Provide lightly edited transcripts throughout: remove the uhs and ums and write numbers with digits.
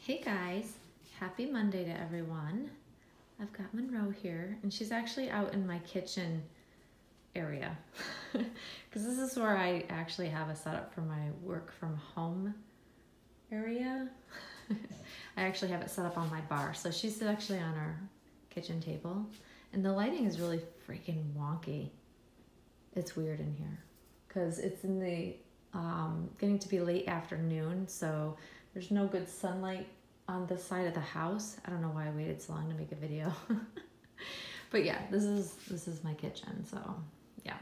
Hey guys, happy Monday to everyone. I've got Monroe here and she's actually out in my kitchen area because this is where I actually have a setup for my work from home area. I actually have it set up on my bar, so she's actually on our kitchen table and the lighting is really freaking wonky. It's weird in here because it's in the getting to be late afternoon, so there's no good sunlight on this side of the house. I don't know why I waited so long to make a video. But yeah, this is my kitchen. So yeah,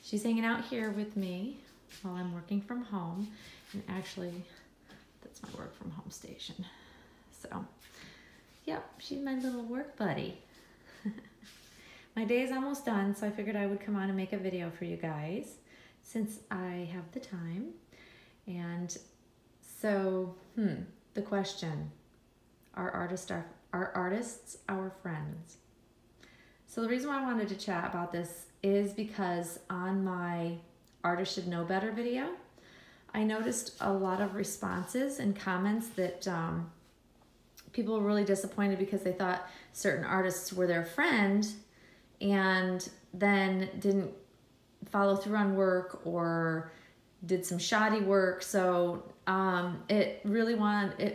she's hanging out here with me while I'm working from home. And actually, that's my work from home station. So yeah, she's my little work buddy. My day is almost done, so I figured I would come on and make a video for you guys since I have the time. And so, the question, are artists our friends? So the reason why I wanted to chat about this is because on my Artists Should Know Better video, I noticed a lot of responses and comments that people were really disappointed because they thought certain artists were their friend and then didn't follow through on work or did some shoddy work. So it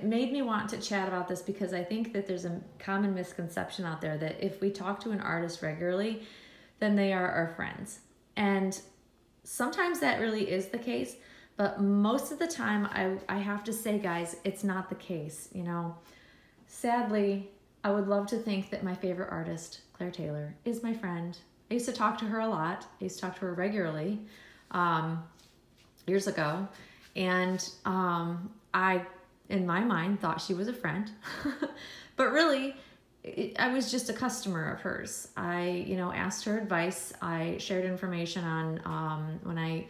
made me want to chat about this because I think that there's a common misconception out there that if we talk to an artist regularly, then they are our friends. And sometimes that really is the case, but most of the time I have to say, guys, it's not the case. You know, sadly, I would love to think that my favorite artist, Claire Taylor, is my friend. I used to talk to her a lot. I used to talk to her regularly years ago. And I, in my mind, thought she was a friend. But really, I was just a customer of hers. I, asked her advice. I shared information on when I,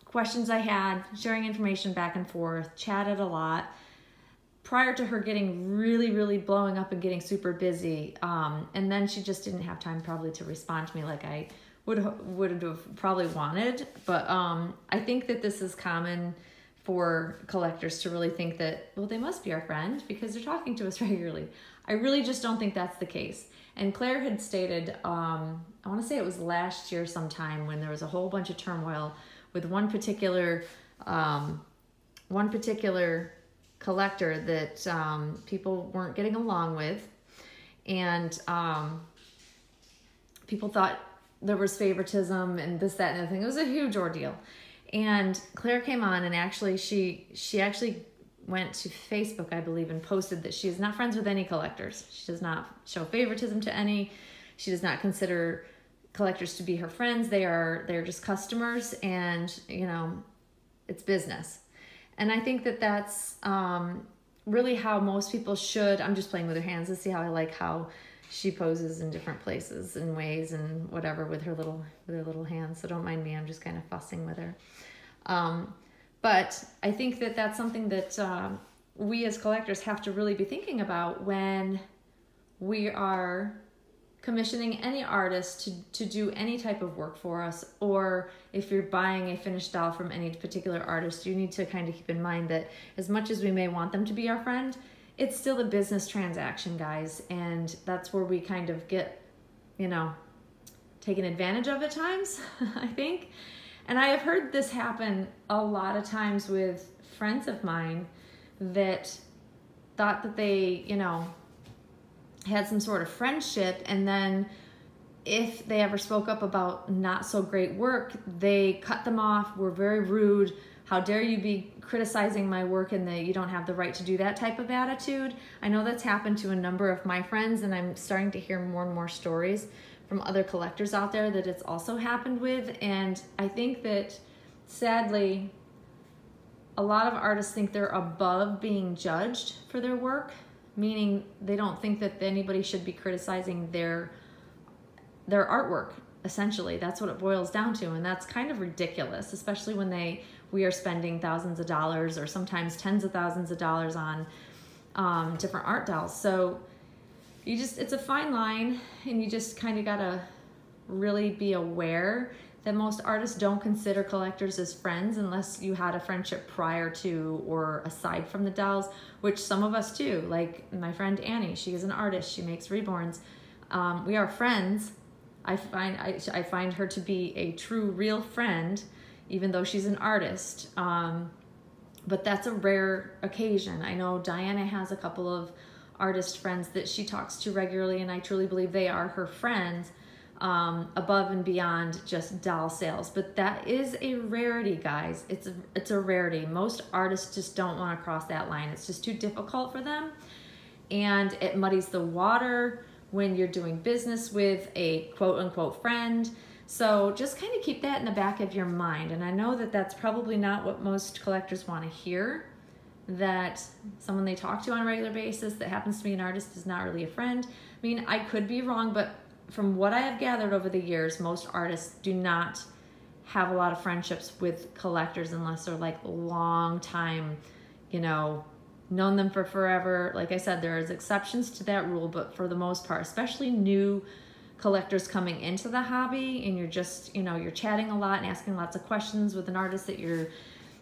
questions I had, sharing information back and forth, chatted a lot. Prior to her getting really blowing up and getting super busy. And then she just didn't have time probably to respond to me like I would have probably wanted. But I think that this is common for collectors to really think that, well, they must be our friend because they're talking to us regularly. I really just don't think that's the case. And Claire had stated, I want to say it was last year sometime when there was a whole bunch of turmoil with one particular collector that people weren't getting along with, and people thought there was favoritism and this, that, and the thing. It was a huge ordeal. And Claire came on and actually she actually went to Facebook, I believe, and posted that she is not friends with any collectors. She does not show favoritism to any. She does not consider collectors to be her friends. They're just customers, and it's business. And I think that that's really how most people should. I'm just playing with her hands to see how I like how she poses in different places and ways and whatever with her little hands. So don't mind me. I'm just kind of fussing with her. But I think that that's something that we as collectors have to really be thinking about when we are commissioning any artist to do any type of work for us, or if you're buying a finished doll from any particular artist, you need to kind of keep in mind that as much as we may want them to be our friend, it's still a business transaction, guys, and that's where we kind of get, taken advantage of at times, I think. And I have heard this happen a lot of times with friends of mine that thought that they, had some sort of friendship, and then if they ever spoke up about not so great work, they cut them off, were very rude. How dare you be criticizing my work, and that you don't have the right to do that type of attitude. I know that's happened to a number of my friends, and I'm starting to hear more and more stories from other collectors out there that it's also happened with. And I think that sadly, a lot of artists think they're above being judged for their work, meaning they don't think that anybody should be criticizing their artwork. Essentially, that's what it boils down to, and that's kind of ridiculous, especially when we are spending thousands of dollars or sometimes tens of thousands of dollars on different art dolls. So it's a fine line, and you just kind of gotta really be aware that most artists don't consider collectors as friends unless you had a friendship prior to or aside from the dolls, which some of us do. Like my friend Annie, she is an artist, she makes reborns. We are friends. I find her to be a true, real friend, even though she's an artist. But that's a rare occasion. I know Diana has a couple of artist friends that she talks to regularly, and I truly believe they are her friends, above and beyond just doll sales. But that is a rarity, guys. It's a rarity. Most artists just don't want to cross that line. It's just too difficult for them, and it muddies the water when you're doing business with a quote-unquote friend. So just kind of keep that in the back of your mind. And I know that that's probably not what most collectors want to hear, that someone they talk to on a regular basis that happens to be an artist is not really a friend. I mean, I could be wrong, but from what I have gathered over the years, most artists do not have a lot of friendships with collectors unless they're like long time, you know, known them for forever. Like I said, there is exceptions to that rule, but for the most part, especially new collectors coming into the hobby, and you're just, you know, you're chatting a lot and asking lots of questions with an artist that you're,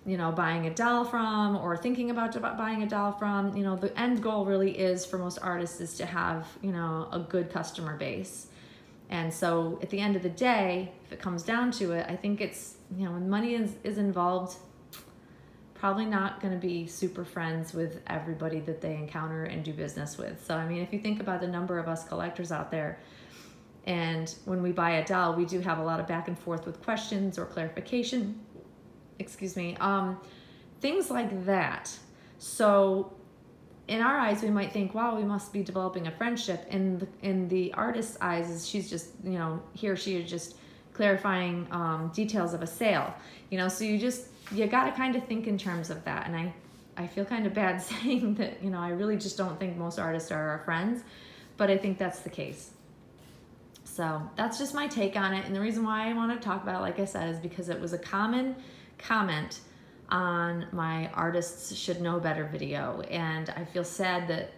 you know, buying a doll from or thinking about buying a doll from. You know, the end goal really is for most artists is to have, you know, a good customer base. And so at the end of the day, if it comes down to it, I think it's, you know, when money is involved, probably not going to be super friends with everybody that they encounter and do business with. So, I mean, if you think about the number of us collectors out there, and when we buy a doll, we do have a lot of back and forth with questions or clarification, things like that. So in our eyes, we might think, wow, we must be developing a friendship. In the artist's eyes, she's just, you know, he or she is just clarifying details of a sale. You know, so you got to kind of think in terms of that. And I feel kind of bad saying that, you know, I really just don't think most artists are our friends, but I think that's the case. So that's just my take on it. And the reason why I want to talk about it, like I said, is because it was a common comment on my Artists Should Know Better video. And I feel sad that,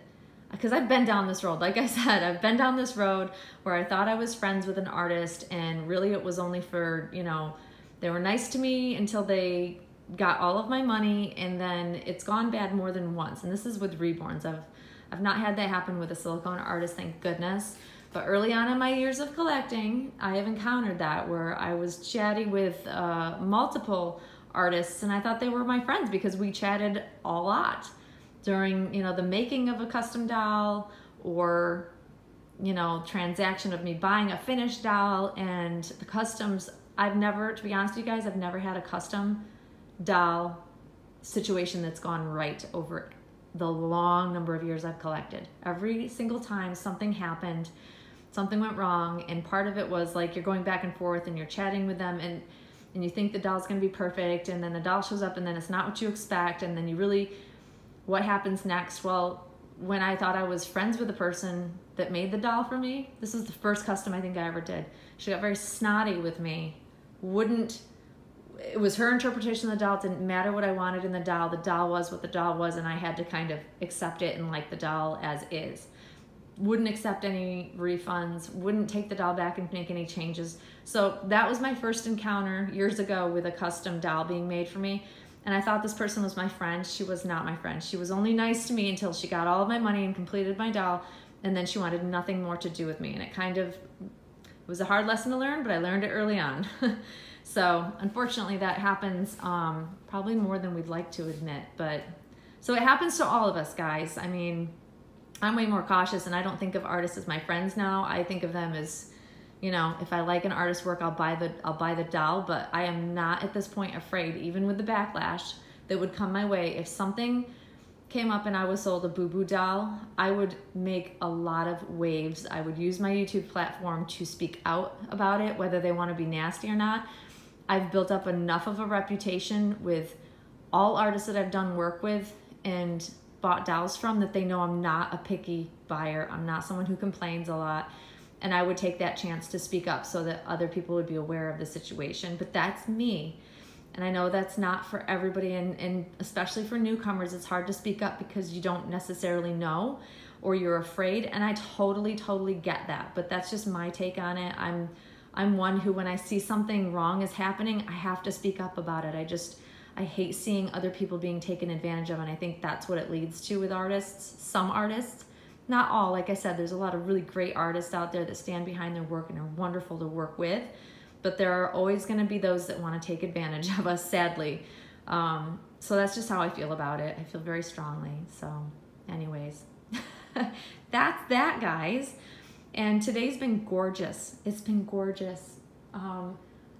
because I've been down this road. Like I said, I've been down this road where I thought I was friends with an artist, and really it was only for, you know, they were nice to me until they got all of my money, and then it's gone bad more than once. And this is with reborns. I've not had that happen with a silicone artist, thank goodness. But early on in my years of collecting, I have encountered that where I was chatty with multiple artists, and I thought they were my friends because we chatted a lot during, you know, the making of a custom doll, or, you know, transaction of me buying a finished doll. And the customs, I've never, to be honest with you guys, I've never had a custom doll situation that's gone right over the long number of years I've collected. Every single time something happened, something went wrong, and part of it was like you're going back and forth and you're chatting with them, and you think the doll's gonna be perfect, and then the doll shows up and then it's not what you expect, and then you really, what happens next? Well, when I thought I was friends with the person that made the doll for me, this is the first custom I think I ever did. She got very snotty with me. It was her interpretation of the doll. It didn't matter what I wanted in the doll. The doll was what the doll was, and I had to kind of accept it and like the doll as is. Wouldn't accept any refunds, wouldn't take the doll back and make any changes. So that was my first encounter years ago with a custom doll being made for me. And I thought this person was my friend. She was not my friend. She was only nice to me until she got all of my money and completed my doll. And then she wanted nothing more to do with me. And it was a hard lesson to learn, but I learned it early on. So unfortunately that happens probably more than we'd like to admit. But so it happens to all of us, guys. I mean, I'm way more cautious, and I don't think of artists as my friends now. I think of them as, you know, if I like an artist's work, I'll buy the doll. But I am not at this point afraid, even with the backlash that would come my way. If something came up and I was sold a Boo Boo doll, I would make a lot of waves. I would use my YouTube platform to speak out about it, whether they want to be nasty or not. I've built up enough of a reputation with all artists that I've done work with and bought dolls from that they know I'm not a picky buyer. I'm not someone who complains a lot, and I would take that chance to speak up so that other people would be aware of the situation. But that's me, and I know that's not for everybody, and especially for newcomers, it's hard to speak up because you don't necessarily know, or you're afraid, and I totally get that. But that's just my take on it. I'm I'm one who, when I see something wrong is happening, I have to speak up about it. I hate seeing other people being taken advantage of, and I think that's what it leads to with artists. Some artists, not all, like I said, there's a lot of really great artists out there that stand behind their work and are wonderful to work with, but there are always gonna be those that wanna take advantage of us, sadly. So that's just how I feel about it. I feel very strongly. So anyways, that's that, guys. And today's been gorgeous. It's been gorgeous.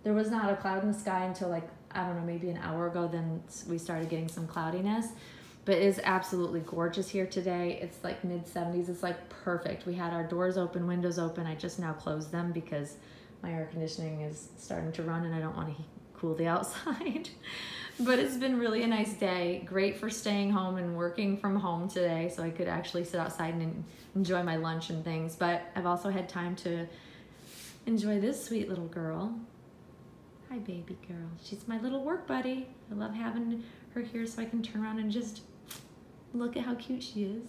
There was not a cloud in the sky until, like, I don't know, maybe an hour ago. Then we started getting some cloudiness, but it is absolutely gorgeous here today. It's like mid-70s. It's like perfect. We had our doors open, windows open. I just now closed them because my air conditioning is starting to run and I don't want to cool the outside. But it's been really a nice day. Great for staying home and working from home today, so I could actually sit outside and enjoy my lunch and things. But I've also had time to enjoy this sweet little girl. Hi, baby girl. She's my little work buddy. I love having her here so I can turn around and just look at how cute she is.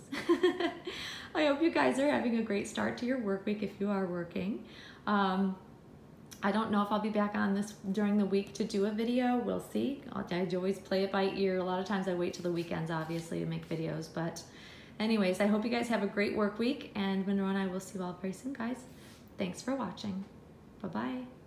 I hope you guys are having a great start to your work week if you are working. I don't know if I'll be back on this during the week to do a video. We'll see. I always play it by ear. A lot of times I wait till the weekends, obviously, to make videos. But anyways, I hope you guys have a great work week. And Monroe and I will see you all very soon, guys. Thanks for watching. Bye-bye.